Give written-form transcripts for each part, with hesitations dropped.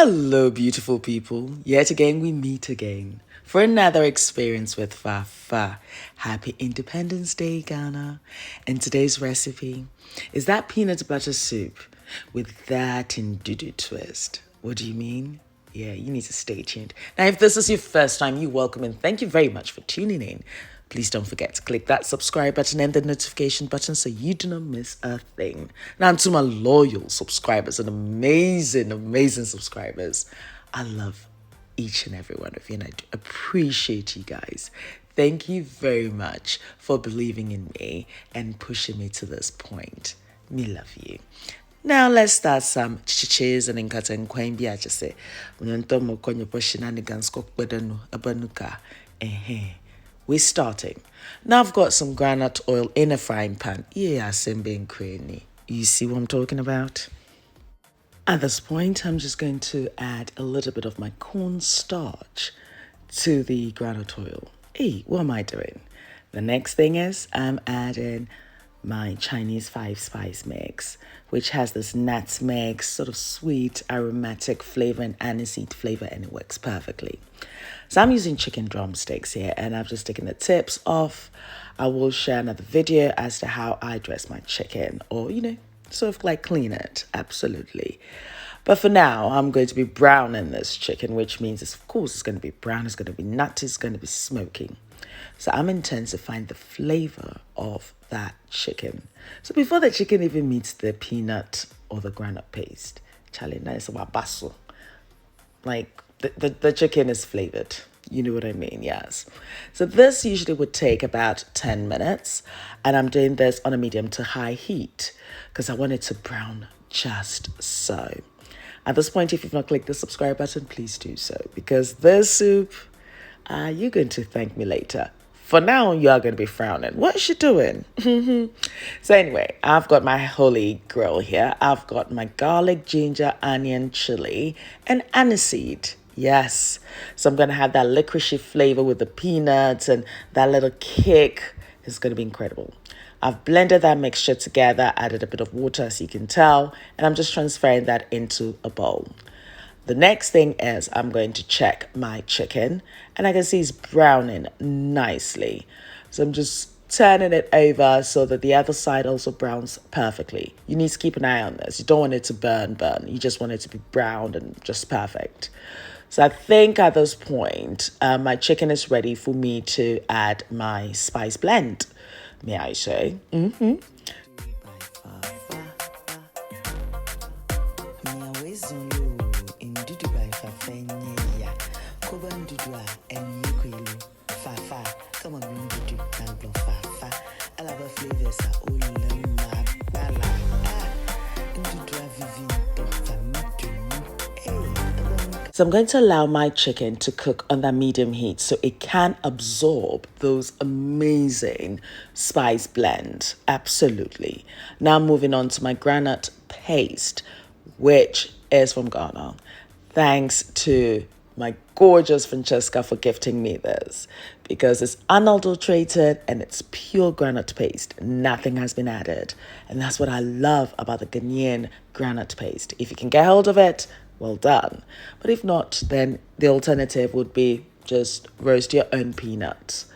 Hello, beautiful people. Yet again, we meet again for another experience with Fafa. Happy Independence Day, Ghana. And today's recipe is that peanut butter soup with that Ndudu twist. What do you mean? Yeah, you need to stay tuned. Now, if this is your first time, you're welcome and thank you very much for tuning in. Please don't forget to click that subscribe button and the notification button so you do not miss a thing. Now, to my loyal subscribers and amazing subscribers, I love each and every one of you and I appreciate you guys. Thank you very much for believing in me and pushing me to this point. Me love you. Now let's start some chiches and inkata and quain biachese. When you konyo po shenanigans kok bedanu abanuka. We're starting. Now I've got some groundnut oil in a frying pan. Yeah, sembe and you see what I'm talking about? At this point, I'm just going to add a little bit of my cornstarch to the groundnut oil. Hey, what am I doing? The next thing is I'm adding my Chinese 5-spice mix, which has this nutmeg, sort of sweet, aromatic flavor and aniseed flavor, and it works perfectly. So I'm using chicken drumsticks here, and I've just taken the tips off. I will share another video as to how I dress my chicken, or, sort of like clean it, absolutely. But for now, I'm going to be browning this chicken, which means, of course, it's going to be brown, it's going to be nutty, it's going to be smoky. So I'm intensifying the flavor of that chicken. So before the chicken even meets the peanut or the groundnut paste, Charlie, now it's about basil. Like the chicken is flavored. You know what I mean? Yes. So this usually would take about 10 minutes. And I'm doing this on a medium to high heat because I want it to brown just so. At this point, if you've not clicked the subscribe button, please do so. Because this soup, you're going to thank me later. For now, you are going to be frowning. What is she doing? So anyway, I've got my holy grill here. I've got my garlic, ginger, onion, chili, and aniseed. Yes. So I'm going to have that licoricey flavor with the peanuts and that little kick. It's going to be incredible. I've blended that mixture together, added a bit of water as you can tell, and I'm just transferring that into a bowl. The next thing is I'm going to check my chicken, and I can see it's browning nicely. So I'm just turning it over so that the other side also browns perfectly. You need to keep an eye on this. You don't want it to burn. You just want it to be browned and just perfect. So I think at this point, my chicken is ready for me to add my spice blend, may I say. So I'm going to allow my chicken to cook on that medium heat so it can absorb those amazing spice blends. Absolutely. Now moving on to my groundnut paste, which is from Ghana. Thanks to my gorgeous Francesca for gifting me this because it's unadulterated and it's pure groundnut paste. Nothing has been added. And that's what I love about the Ghanaian groundnut paste. If you can get hold of it, well done. But if not, then the alternative would be just roast your own peanuts.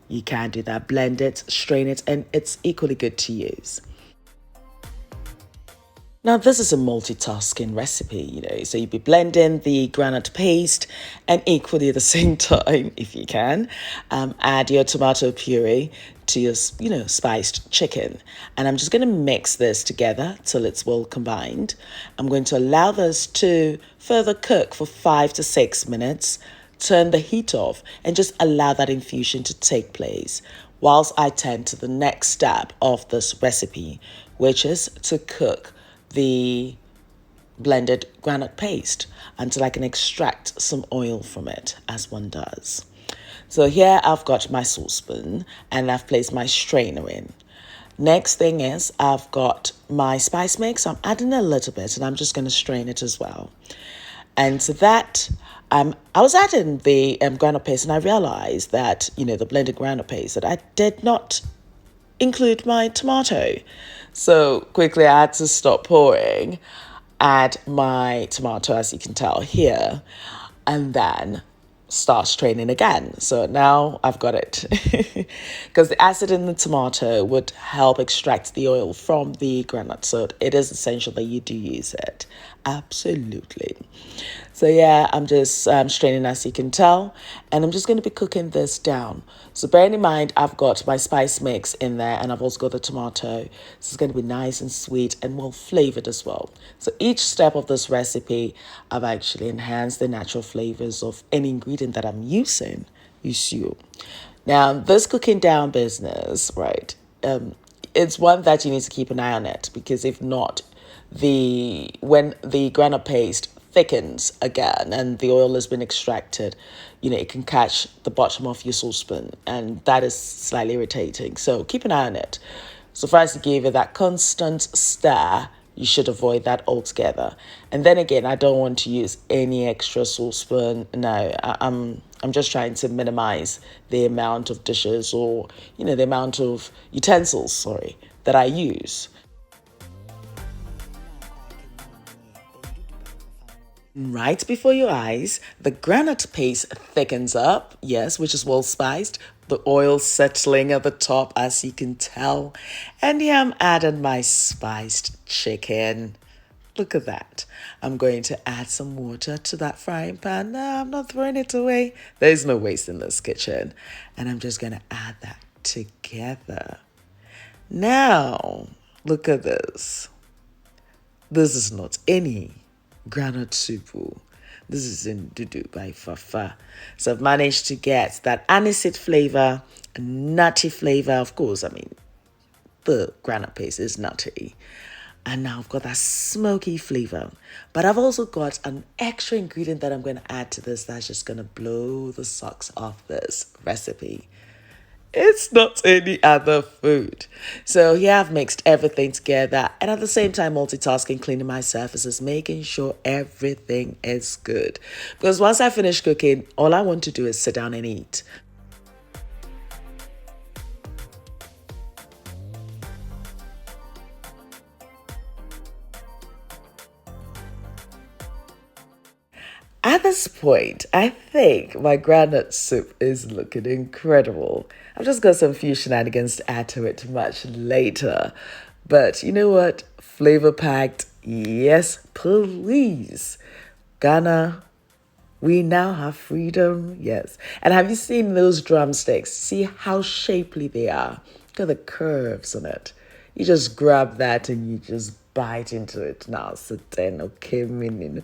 You can do that, blend it, strain it, and it's equally good to use. Now, this is a multitasking recipe, so you'd be blending the groundnut paste and equally at the same time, if you can, add your tomato puree to your, spiced chicken. And I'm just going to mix this together till it's well combined. I'm going to allow this to further cook for 5 to 6 minutes, turn the heat off, and just allow that infusion to take place whilst I tend to the next step of this recipe, which is to cook the blended groundnut paste until I can extract some oil from it, as one does. So here I've got my saucepan and I've placed my strainer in. Next thing is I've got my spice mix. I'm adding a little bit and I'm just going to strain it as well. And to that, I was adding the groundnut paste and I realized that, the blended groundnut paste, that I did not include my tomato. So quickly I had to stop pouring. add my tomato, as you can tell here, and then start straining again. So now I've got it. Because the acid in the tomato would help extract the oil from the groundnut. So it is essential that you do use it. Absolutely. So yeah, I'm just straining, as you can tell, and I'm just going to be cooking this down. So bearing in mind, I've got my spice mix in there, and I've also got the tomato. So it's going to be nice and sweet and well flavored as well. So each step of this recipe, I've actually enhanced the natural flavors of any ingredient that I'm using. You see. Now, this cooking down business, right? It's one that you need to keep an eye on it, because if not, when the groundnut paste thickens again and the oil has been extracted, it can catch the bottom of your saucepan, and that is slightly irritating. So keep an eye on it. So for us to give it that constant stir, you should avoid that altogether. And then again, I don't want to use any extra saucepan. No, I'm just trying to minimize the amount of dishes, or the amount of utensils, that I use. Right before your eyes, the granite paste thickens up, yes, which is well spiced. The oil settling at the top, as you can tell. And yeah, I'm adding my spiced chicken. Look at that. I'm going to add some water to that frying pan. No, I'm not throwing it away. There's no waste in this kitchen. And I'm just going to add that together. Now, look at this. This is not any Groundnut Soup. This is Ndudu by Fafa. So I've managed to get that aniseed flavor, a nutty flavor. Of course, the groundnut paste is nutty. And now I've got that smoky flavor. But I've also got an extra ingredient that I'm going to add to this that's just going to blow the socks off this recipe. It's not any other food. So here I've mixed everything together, and at the same time multitasking, cleaning my surfaces, making sure everything is good. Because once I finish cooking, all I want to do is sit down and eat. At this point, I think my groundnut soup is looking incredible. I've just got some few shenanigans to add to it much later. But you know what? Flavor packed, yes, please. Ghana, we now have freedom, yes. And have you seen those drumsticks? See how shapely they are? Look at the curves on it. You just grab that and you just bite into it now. So then, okay, meaning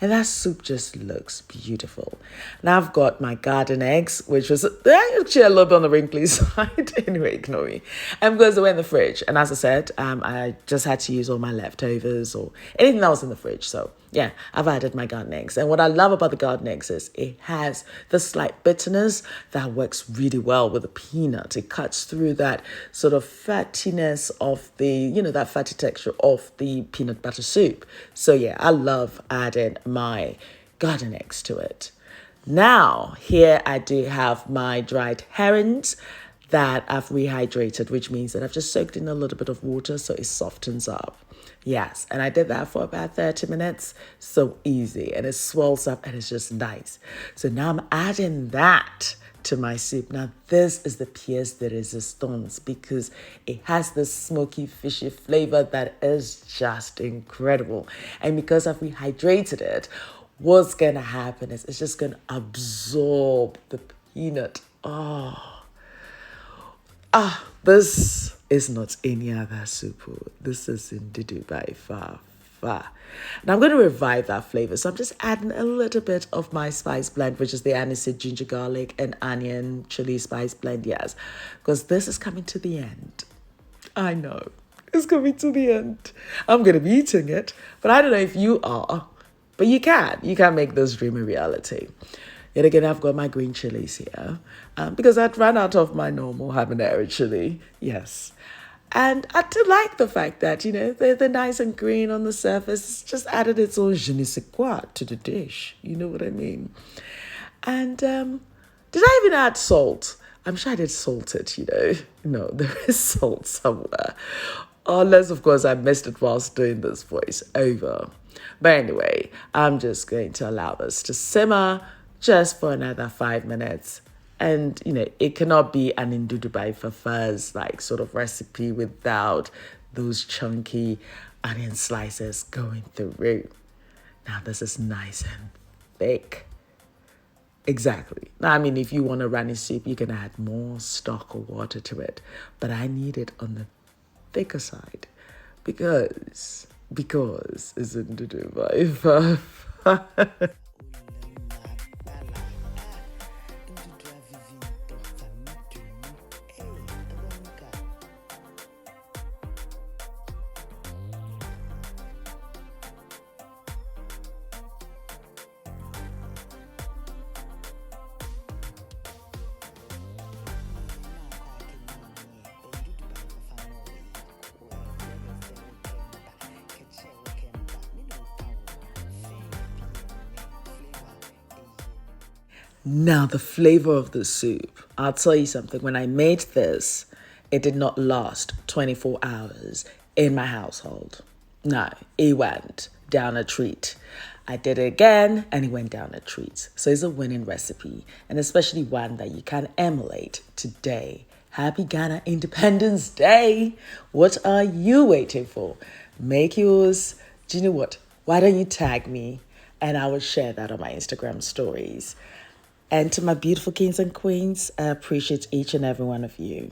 and that soup just looks beautiful. Now I've got my garden eggs, which was actually a little bit on the wrinkly side. Anyway, ignore me. Because they were in the fridge, and as I said, I just had to use all my leftovers or anything that was in the fridge. So yeah, I've added my garden eggs. And what I love about the garden eggs is it has the slight bitterness that works really well with the peanut. It cuts through that sort of fattiness of the, that fatty texture of the peanut butter soup. So yeah, I love adding my garden eggs to it. Now, here I do have my dried herrings that I've rehydrated, which means that I've just soaked in a little bit of water so it softens up. Yes, and I did that for about 30 minutes. So easy, and it swells up and it's just nice. So now I'm adding that to my soup. Now this is the pièce de résistance because it has this smoky, fishy flavor that is just incredible. And because I've rehydrated it, what's gonna happen is it's just gonna absorb the peanut. This is not any other soup. This is Ndudu by Fafa. Now I'm going to revive that flavor. So I'm just adding a little bit of my spice blend, which is the aniseed, ginger, garlic, and onion chili spice blend. Yes, because this is coming to the end. I know. It's coming to the end. I'm going to be eating it, but I don't know if you are. But you can. You can make this dream a reality. Yet again, I've got my green chilies here because I'd run out of my normal habanero chili. Yes. And I do like the fact that, they're nice and green on the surface. It's just added its own je ne sais quoi to the dish. You know what I mean? And did I even add salt? I'm sure I did salt it, No, there is salt somewhere. Unless, of course, I missed it whilst doing this voice over. But anyway, I'm just going to allow this to simmer just for another 5 minutes. And, it cannot be an Ndudu by Fafa's like sort of recipe without those chunky onion slices going through. Now, this is nice and thick. Exactly. Now, I mean, if you want a runny soup, you can add more stock or water to it. But I need it on the thicker side because isn't it a vibe? Now, the flavor of the soup. I'll tell you something. When I made this, it did not last 24 hours in my household. No, it went down a treat. I did it again and it went down a treat. So it's a winning recipe, and especially one that you can emulate today. Happy Ghana Independence Day. What are you waiting for? Make yours. Do you know what? Why don't you tag me and I will share that on my Instagram stories. And to my beautiful kings and queens, I appreciate each and every one of you.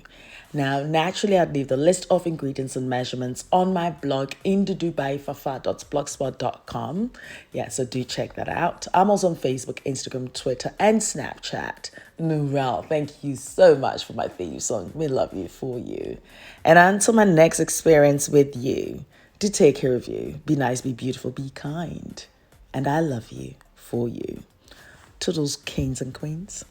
Now, naturally, I'd leave the list of ingredients and measurements on my blog, ndudubyfafa.blogspot.com. Yeah, so do check that out. I'm also on Facebook, Instagram, Twitter, and Snapchat. Nourel, thank you so much for my theme song. We love you for you. And until my next experience with you, do take care of you. Be nice, be beautiful, be kind. And I love you for you. To those kings and queens.